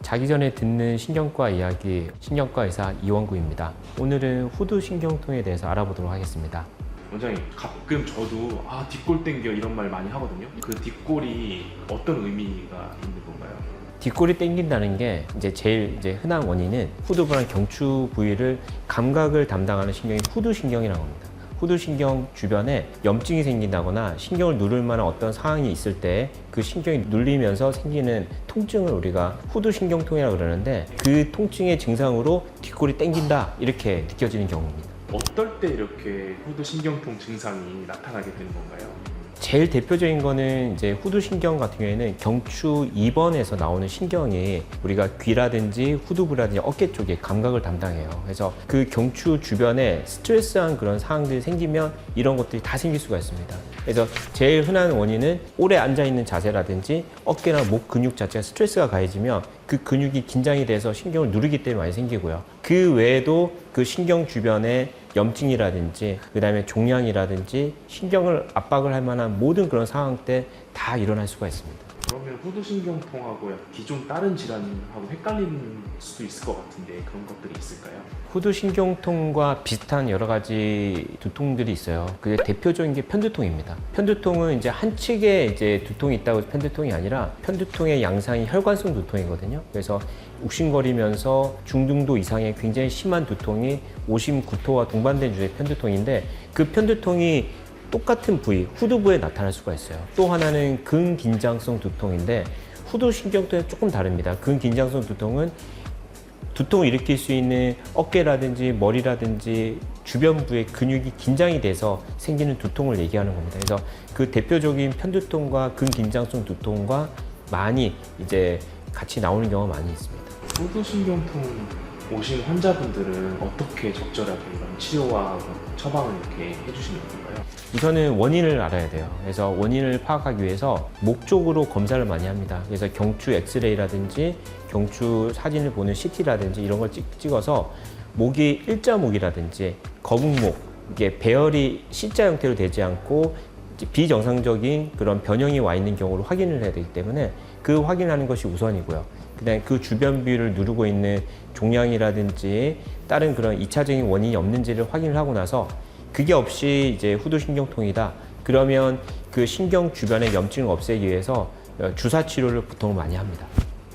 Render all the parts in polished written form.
자기 전에 듣는 신경과 이야기, 신경과 의사 이원구입니다. 오늘은 후두 신경통에 대해서 알아보도록 하겠습니다. 원장님, 가끔 저도 뒷골 땡겨 이런 말 많이 하거든요. 그 뒷골이 어떤 의미가 있는 건가요? 뒷골이 땡긴다는 게 제일 흔한 원인은 후두부랑 경추 부위를 감각을 담당하는 신경이 후두신경이라고 합니다. 후두신경 주변에 염증이 생긴다거나 신경을 누를 만한 어떤 상황이 있을 때 그 신경이 눌리면서 생기는 통증을 우리가 후두신경통이라고 그러는데, 그 통증의 증상으로 뒷골이 땡긴다 이렇게 느껴지는 경우입니다. 어떨 때 이렇게 후두신경통 증상이 나타나게 되는 건가요? 제일 대표적인 거는 후두신경 같은 경우에는 경추 2번에서 나오는 신경이 우리가 귀라든지 후두부라든지 어깨 쪽에 감각을 담당해요. 그래서 그 경추 주변에 스트레스한 그런 상황들이 생기면 이런 것들이 다 생길 수가 있습니다. 그래서 제일 흔한 원인은 오래 앉아있는 자세라든지 어깨나 목 근육 자체가 스트레스가 가해지면 그 근육이 긴장이 돼서 신경을 누르기 때문에 많이 생기고요. 그 외에도 그 신경 주변에 염증이라든지 그다음에 종양이라든지 신경을 압박을 할 만한 모든 그런 상황 때 다 일어날 수가 있습니다. 그러면 후두신경통하고 기존 다른 질환하고 헷갈리는 수도 있을 것 같은데 그런 것들이 있을까요? 후두신경통과 비슷한 여러 가지 두통들이 있어요. 그게 대표적인 게 편두통입니다. 편두통은 한 측에 두통이 있다고 해서 편두통이 아니라 편두통의 양상이 혈관성 두통이거든요. 그래서 욱신거리면서 중등도 이상의 굉장히 심한 두통이 오심, 구토와 동반된 주의 편두통인데, 그 편두통이 똑같은 부위, 후두부에 나타날 수가 있어요. 또 하나는 근긴장성 두통인데, 후두신경통은 조금 다릅니다. 근긴장성 두통은 두통을 일으킬 수 있는 어깨라든지 머리라든지 주변 부의 근육이 긴장이 돼서 생기는 두통을 얘기하는 겁니다. 그래서 그 대표적인 편두통과 근긴장성 두통과 많이 같이 나오는 경우가 많이 있습니다. 후두신경통 오신 환자분들은 어떻게 적절하게 이런 치료와 처방을 이렇게 해주시는 건가요? 우선은 원인을 알아야 돼요. 그래서 원인을 파악하기 위해서 목 쪽으로 검사를 많이 합니다. 그래서 경추 엑스레이라든지 경추 사진을 보는 CT라든지 이런 걸 찍어서 목이 일자목이라든지 거북목, 이게 배열이 C자 형태로 되지 않고 비정상적인 그런 변형이 와 있는 경우를 확인을 해야 되기 때문에 그 확인하는 것이 우선이고요. 그다음에 그 주변 부위를 누르고 있는 종양이라든지 다른 그런 2차적인 원인이 없는지를 확인을 하고 나서, 그게 없이 후두신경통이다 그러면 그 신경 주변의 염증을 없애기 위해서 주사 치료를 보통 많이 합니다.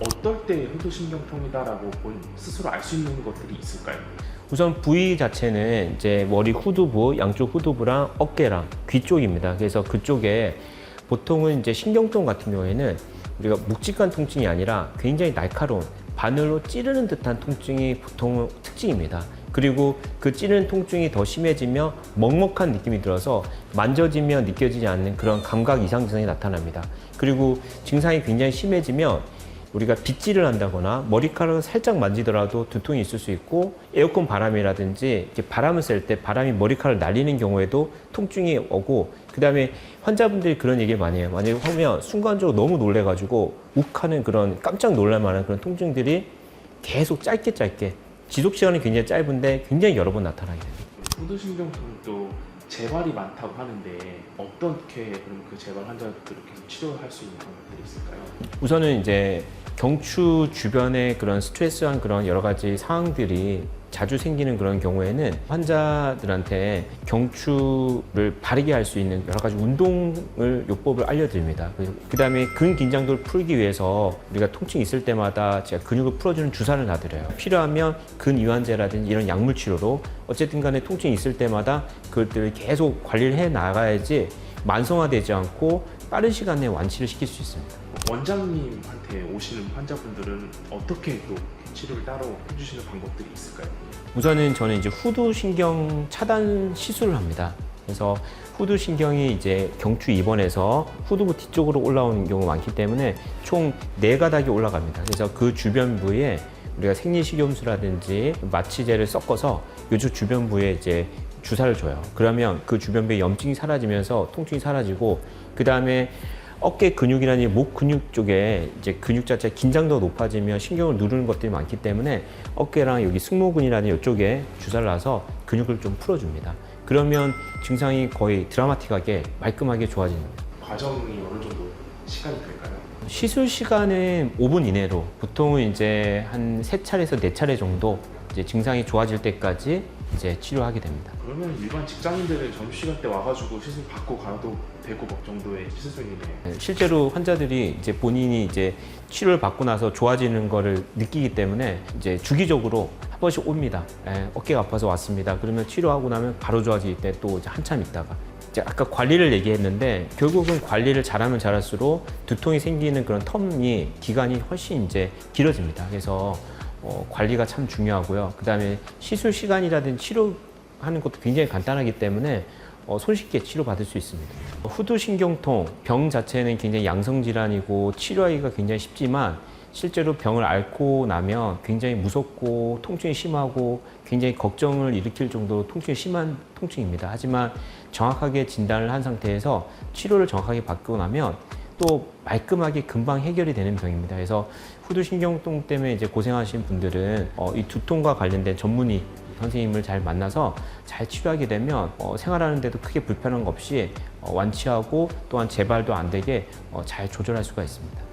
어떨 때 후두신경통이다라고 스스로 알 수 있는 것들이 있을까요? 우선 부위 자체는 머리 후두부, 양쪽 후두부랑 어깨랑 귀 쪽입니다. 그래서 그쪽에 보통은 신경통 같은 경우에는 우리가 묵직한 통증이 아니라 굉장히 날카로운 바늘로 찌르는 듯한 통증이 보통 특징입니다. 그리고 그 찌르는 통증이 더 심해지면 먹먹한 느낌이 들어서 만져지면 느껴지지 않는 그런 감각 이상 증상이 나타납니다. 그리고 증상이 굉장히 심해지면 우리가 빗질을 한다거나 머리카락을 살짝 만지더라도 두통이 있을 수 있고, 에어컨 바람이라든지 이렇게 바람을 쐴 때 바람이 머리카락을 날리는 경우에도 통증이 오고, 그 다음에 환자분들이 그런 얘기를 많이 해요. 만약에 하면 순간적으로 너무 놀래가지고 욱하는 그런 깜짝 놀랄 만한 그런 통증들이 계속 짧게 지속 시간이 굉장히 짧은데 굉장히 여러 번 나타나게 됩니다. 후두신경통도 재발이 많다고 하는데 어떻게 그럼 그 재발 환자들을 계속 치료할 수 있는 방법들이 있을까요? 우선은 경추 주변에 그런 스트레스한 그런 여러 가지 상황들이 자주 생기는 그런 경우에는 환자들한테 경추를 바르게 할 수 있는 여러 가지 요법을 알려드립니다. 그 다음에 근긴장도를 풀기 위해서 우리가 통증이 있을 때마다 제가 근육을 풀어주는 주사를 놔드려요. 필요하면 근이완제라든지 이런 약물 치료로 어쨌든 간에 통증이 있을 때마다 그것들을 계속 관리를 해 나가야지 만성화되지 않고 빠른 시간 내에 완치를 시킬 수 있습니다. 원장님한테 오시는 환자분들은 어떻게 또 치료를 따로 해주시는 방법들이 있을까요? 우선은 저는 후두신경 차단 시술을 합니다. 그래서 후두신경이 경추 2번에서 후두부 뒤쪽으로 올라오는 경우가 많기 때문에 총 4가닥이 올라갑니다. 그래서 그 주변 부위에 우리가 생리식염수라든지 마취제를 섞어서 요쪽 주변 부위에 주사를 줘요. 그러면 그 주변 부위에 염증이 사라지면서 통증이 사라지고, 그 다음에 어깨 근육이라든지 목 근육 쪽에 근육 자체가 긴장도가 높아지면 신경을 누르는 것들이 많기 때문에 어깨랑 여기 승모근이라든지 이쪽에 주사를 놔서 근육을 좀 풀어줍니다. 그러면 증상이 거의 드라마틱하게 말끔하게 좋아집니다. 과정이 어느 정도 시간이 될까요? 시술 시간은 5분 이내로 보통은 이제 한 3차례에서 4차례 정도 이제 증상이 좋아질 때까지 이제 치료하게 됩니다. 그러면 일반 직장인들은 점심시간 때 와가지고 시술 받고 가도 되고 막 정도의 시술이네요. 실제로 환자들이 이제 본인이 이제 치료를 받고 나서 좋아지는 거를 느끼기 때문에 이제 주기적으로 한 번씩 옵니다. 어깨가 아파서 왔습니다. 그러면 치료하고 나면 바로 좋아질 때 또 이제 한참 있다가 이제 아까 관리를 얘기했는데 결국은 관리를 잘하면 잘할수록 두통이 생기는 그런 텀이 기간이 훨씬 이제 길어집니다. 그래서 관리가 참 중요하고요. 그다음에 시술 시간이라든지 치료하는 것도 굉장히 간단하기 때문에 손쉽게 치료받을 수 있습니다. 후두신경통 병 자체는 굉장히 양성질환이고 치료하기가 굉장히 쉽지만 실제로 병을 앓고 나면 굉장히 무섭고 통증이 심하고 굉장히 걱정을 일으킬 정도로 통증이 심한 통증입니다. 하지만 정확하게 진단을 한 상태에서 치료를 정확하게 받고 나면 또 말끔하게 금방 해결이 되는 병입니다. 그래서 후두신경통 때문에 이제 고생하시는 분들은 이 두통과 관련된 전문의 선생님을 잘 만나서 잘 치료하게 되면 생활하는 데도 크게 불편한 거 없이 완치하고 또한 재발도 안 되게 잘 조절할 수가 있습니다.